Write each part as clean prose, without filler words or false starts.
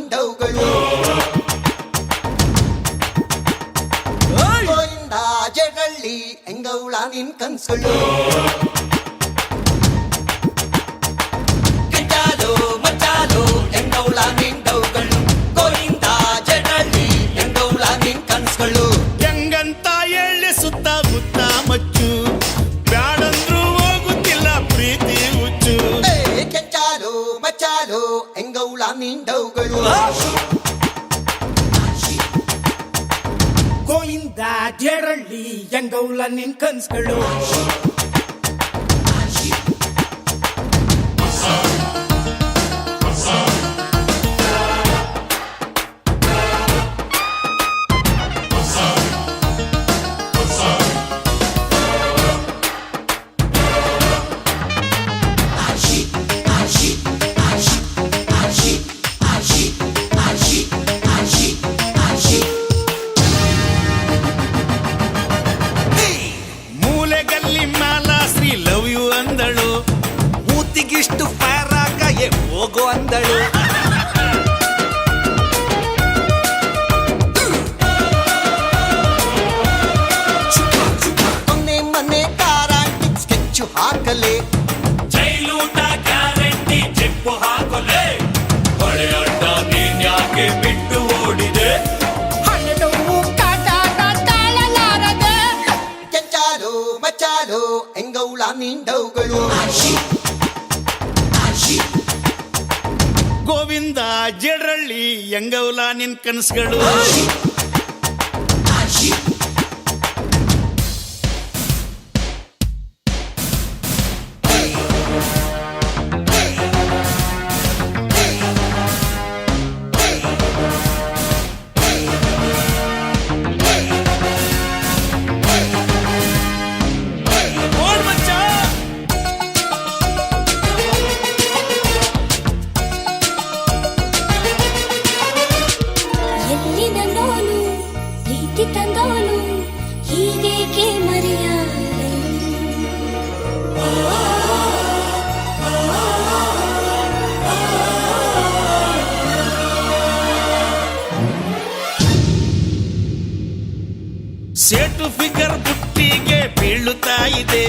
ನಿಂಡವುಗಳು ಗೋವಿಂದ ಜಡಳ್ಳಿ ಎಂಗೌಳ ನಿನ್ ಕನ್ಸುಗಳು ಕೆಂಚಾಲು ಮಚ್ಚಾಲು ಎಂಗೌಳ ನಿಂಡವುಗಳು ಗೋವಿಂದ ಜಡಳ್ಳಿ ಎಂಗೌಳ ನಿನ್ ಕನ್ಸುಗಳು ಹೆಂಗಂತ ಹೇಳಿ ಸುತ್ತ ಮುತ್ತ ಮಚ್ಚು ಬ್ಯಾಡಂದ್ರು ಹೋಗುತ್ತಿಲ್ಲ ಪ್ರೀತಿ ಹುಚ್ಚು ಕೆಂಚಾಲು ಮಚ್ಚಾಲು ಎಂಗೌಳ ನಿಂಡವುಗಳು ಗೋವಿಂದ ಜೇರಳ್ಳಿ ಎಂಗೌಲ ನಿನ್ ಕನ್ಸ್ಗಳು ಮೂಲೆಗಲ್ಲಿ ಮಾಲಾ ಶ್ರೀ ಲವ್ ಯು ಅಂದಳು ಮೂತಿಗಿಷ್ಟು ಫೈರ್ ಆಗ ಹೋಗೋ ಅಂದಳು ಮೊನ್ನೆ ಮನೆ ಕಾರಾಂಟಿ ಸ್ಕೆಚ್ಚು ಹಾಕಲೆ ಜೈಲೂಟ ಗ್ಯಾರಂಟಿ ಚೆಪ್ಪು ಹಾಕೊಲೆ ಹೊಳೆ ಅಡ್ಡ ನೀನ್ ಯಾಕೆ ಬಿಟ್ಟು ಓಡಿದೆ ಹಣ್ಣು ಕಾಟಾಟ ತಾಳಲಾರದೆ ಕೆಂಚಾಲು ಮಚ್ಚಾಲು ಎಂಗೌಳ ನಿಂಡವುಗಳು ಗೋವಿಂದ ಜಡರಳ್ಳಿ ಎಂಗೌಲ ನಿನ್ ಕನಸುಗಳು ಎಲ್ಲಿ ನನ್ನೋನು ಪ್ರೀತಿ ತಂದೋನು ಹೀಗೇಕೆ ಮರೆಯಾದೆ ಸೇಟು ಫಿಗರ್ ಬುಟ್ಟಿಗೆ ಬೀಳುತ್ತಾ ಇದೆ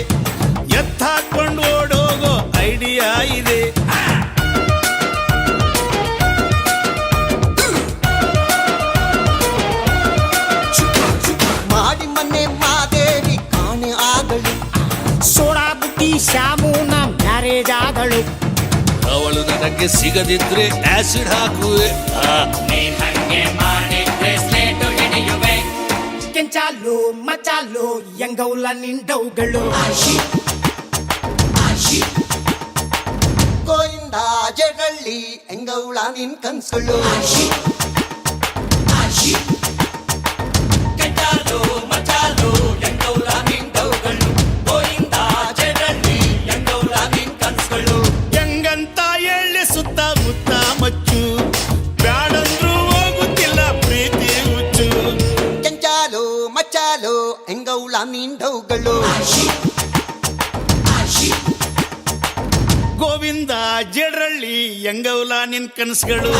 ಎತ್ತಾಕೊಂಡು ಓಡೋಗೋ ಐಡಿಯಾ ಇದೆ ಮಾಡಿ ಮನೆ ಮಾದೇವಿ ಕಾಣೆ ಆದಳು ಸೋಡಾ ಬುಟ್ಟಿ ಶ್ಯಾಮುನ ಮ್ಯಾರೇಜ್ ಆದಳು ಅವಳು ನನಗೆ ಸಿಗದಿದ್ರೆ ಆಸಿಡ್ ಹಾಕುವೆ ನೀನ್ ಹಂಗೆ ಮಾಡಿದ್ರೆ ಸ್ಲೇಟು ಹಿಡಿಯುವೆ ಕೆಂಚಾಲು ಮಚಾಲು ಎಂಗೌಲ ನಿಂಡವುಗಳು ಗೋವಿಂದ ಜಡಳ್ಳಿ ಎಂಗೌಳ ನಿನ್ ಕನ್ಸುಗಳು ಕೆಂಚಾಲು ಮಚ್ಚಾಲು ಎಂಗೌಳ ನಿಂಡವುಗಳು ಗೋವಿಂದ ಜಡಳ್ಳಿ ಎಂಗೌಳ ನಿನ್ ಕನ್ಸುಗಳು ಹೆಂಗಂತ ಹೇಳಿ ಸುತ್ತ ಮುತ್ತ ಮಚ್ಚು ಬ್ಯಾಡಂದ್ರು ಹೋಗುತ್ತಿಲ್ಲ ಪ್ರೀತಿ ಹುಚ್ಚು ಕೆಂಚಾಲು ಮಚ್ಚಾಲು ಎಂಗೌಳ ನಿಂಡವುಗಳು ಗೋವಿಂದ ಜಡರಳ್ಳಿ ಎಂಗೌಲ ನಿನ್ ಕನಸುಗಳು